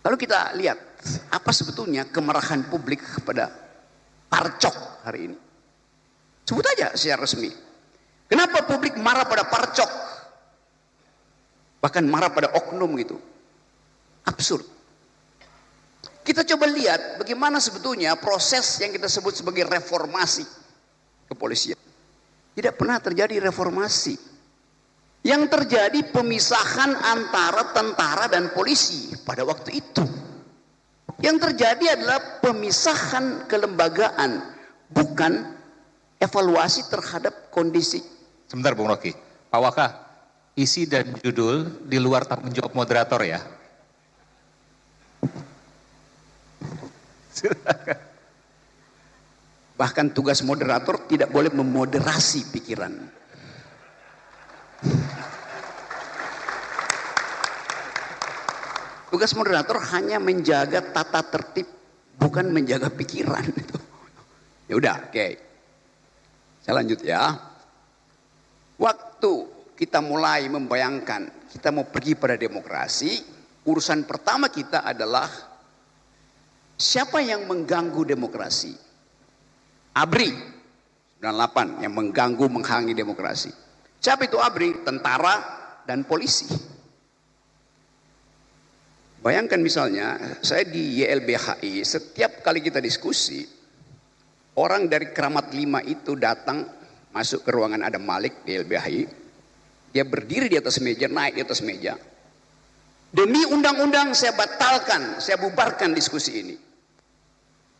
Lalu kita lihat apa sebetulnya kemarahan publik kepada Parcok hari ini. Sebut aja secara resmi. Kenapa publik marah pada Parcok? Bahkan marah pada oknum gitu. Absurd. Kita coba lihat bagaimana sebetulnya proses yang kita sebut sebagai reformasi kepolisian. Tidak pernah terjadi reformasi. Yang terjadi pemisahan antara tentara dan polisi pada waktu itu. Yang terjadi adalah pemisahan kelembagaan, bukan evaluasi terhadap kondisi. Sebentar Bung Rocky, Pak Waka, isi dan judul di luar tanggung jawab moderator ya. Silakan. Bahkan tugas moderator tidak boleh memoderasi pikiran. Tugas moderator hanya menjaga tata tertib, bukan menjaga pikiran. Ya udah, oke. Saya lanjut ya. Waktu kita mulai membayangkan kita mau pergi pada demokrasi, urusan pertama kita adalah siapa yang mengganggu demokrasi? ABRI 98 yang mengganggu menghalangi demokrasi. Siapa itu ABRI? Tentara dan polisi. Bayangkan misalnya saya di YLBHI, setiap kali kita diskusi, orang dari Kramat 5 itu datang masuk ke ruangan Adam Malik di YLBHI, dia berdiri di atas meja, naik di atas meja. Demi undang-undang saya batalkan, saya bubarkan diskusi ini.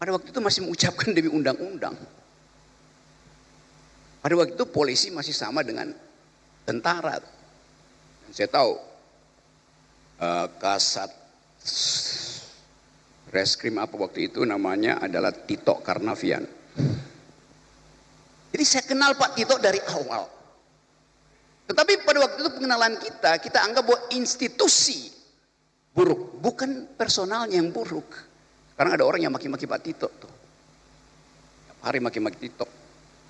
Pada waktu itu masih mengucapkan demi undang-undang. Pada waktu itu polisi masih sama dengan tentara. Dan saya tahu Kasat Reskrim apa waktu itu namanya adalah Tito Karnavian. Jadi saya kenal Pak Tito dari awal. Tetapi pada waktu itu pengenalan kita anggap bahwa institusi buruk, bukan personalnya yang buruk. Sekarang ada orang yang maki-maki Pak Tito tuh. Tiap hari maki-maki Tito.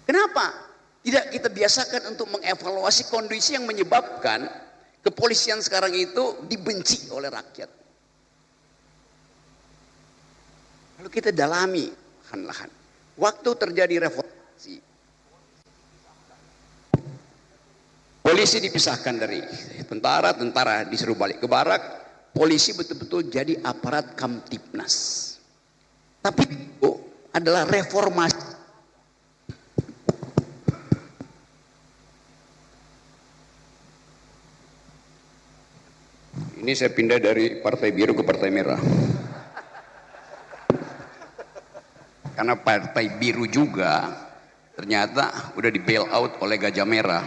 Kenapa? Tidak kita biasakan untuk mengevaluasi kondisi yang menyebabkan kepolisian sekarang itu dibenci oleh rakyat. Lalu kita dalami lahan-lahan. Waktu terjadi reformasi, polisi dipisahkan dari tentara, tentara disuruh balik ke barak, polisi betul-betul jadi aparat Kamtipnas. Tapi itu adalah reformasi. Ini saya pindah dari Partai Biru ke Partai Merah. Karena Partai Biru juga ternyata udah di bail out oleh Gajah Merah.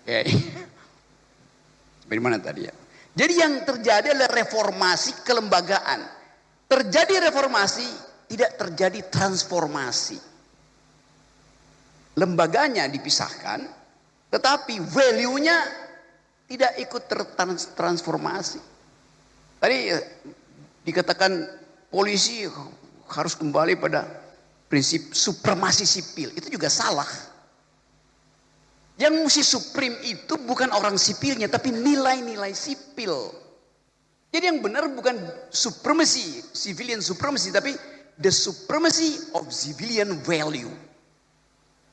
Oke. Dari mana tadi ya? Jadi yang terjadi adalah reformasi kelembagaan. Terjadi reformasi, tidak terjadi transformasi. Lembaganya dipisahkan, tetapi value-nya tidak ikut tertransformasi. Tadi dikatakan polisi harus kembali pada prinsip supremasi sipil. Itu juga salah. Yang mesti supreme itu bukan orang sipilnya, tapi nilai-nilai sipil. Jadi yang benar bukan supremacy, civilian supremacy, tapi the supremacy of civilian value.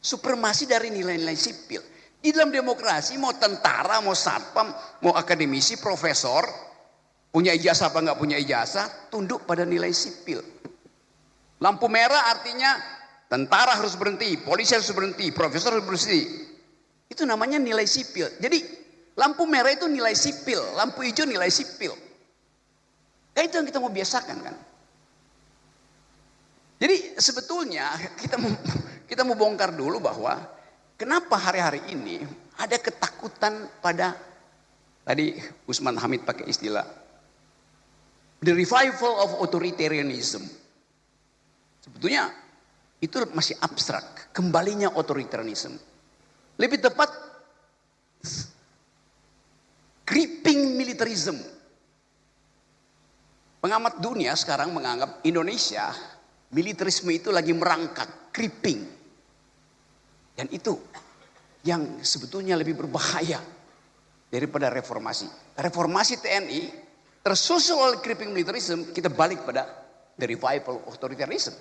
Supremasi dari nilai-nilai sipil. Di dalam demokrasi mau tentara, mau satpam, mau akademisi, profesor, punya ijazah apa nggak punya ijazah, tunduk pada nilai sipil. Lampu merah artinya tentara harus berhenti, polisi harus berhenti, profesor harus berhenti. Itu namanya nilai sipil. Jadi lampu merah itu nilai sipil, lampu hijau nilai sipil. Itu yang kita mau biasakan kan. Jadi sebetulnya kita mau bongkar dulu bahwa kenapa hari-hari ini ada ketakutan pada, tadi Usman Hamid pakai istilah the revival of authoritarianism. Sebetulnya itu masih abstrak, kembalinya otoritarianisme. Lebih tepat creeping militarism. Pengamat dunia sekarang menganggap Indonesia militerisme itu lagi merangkak, creeping. Dan itu yang sebetulnya lebih berbahaya. daripada reformasi. Reformasi TNI tersusul oleh creeping militarism, kita balik pada the revival authoritarianism.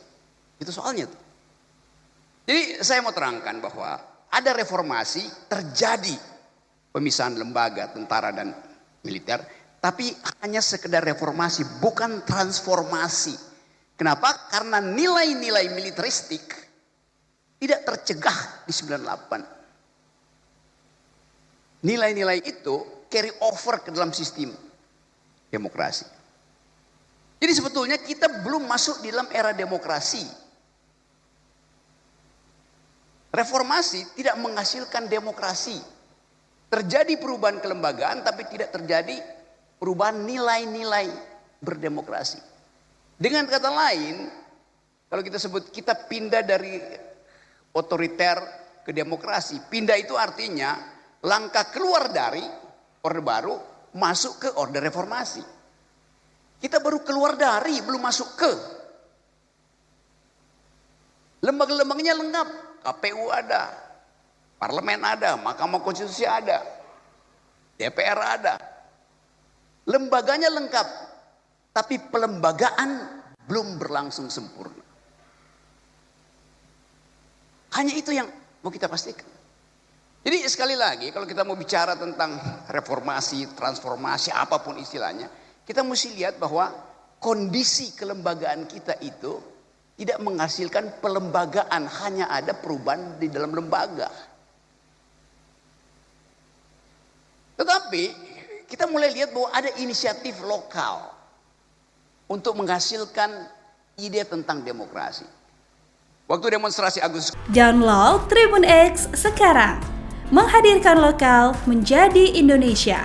Itu soalnya tuh. Jadi saya mau terangkan bahwa ada reformasi, terjadi pemisahan lembaga tentara dan militer, tapi hanya sekedar reformasi, bukan transformasi. Kenapa? Karena nilai-nilai militeristik tidak tercegah di 98. Nilai-nilai itu carry over ke dalam sistem demokrasi. Jadi sebetulnya kita belum masuk di dalam era demokrasi. Reformasi tidak menghasilkan demokrasi. Terjadi perubahan kelembagaan tapi tidak terjadi perubahan nilai-nilai berdemokrasi. Dengan kata lain, kalau kita sebut kita pindah dari otoriter ke demokrasi. Pindah itu artinya langkah keluar dari orde baru masuk ke orde reformasi. Kita baru keluar dari, belum masuk ke. Lembaga-lembaganya lengkap. KPU ada, parlemen ada, Mahkamah Konstitusi ada, DPR ada. Lembaganya lengkap, tapi pelembagaan belum berlangsung sempurna. Hanya itu yang mau kita pastikan. Jadi sekali lagi kalau kita mau bicara tentang reformasi, transformasi, apapun istilahnya, kita mesti lihat bahwa kondisi kelembagaan kita itu tidak menghasilkan pelembagaan, hanya ada perubahan di dalam lembaga. Tetapi kita mulai lihat bahwa ada inisiatif lokal untuk menghasilkan ide tentang demokrasi. Waktu demonstrasi Agustus. Download Tribun X sekarang. Menghadirkan lokal menjadi Indonesia.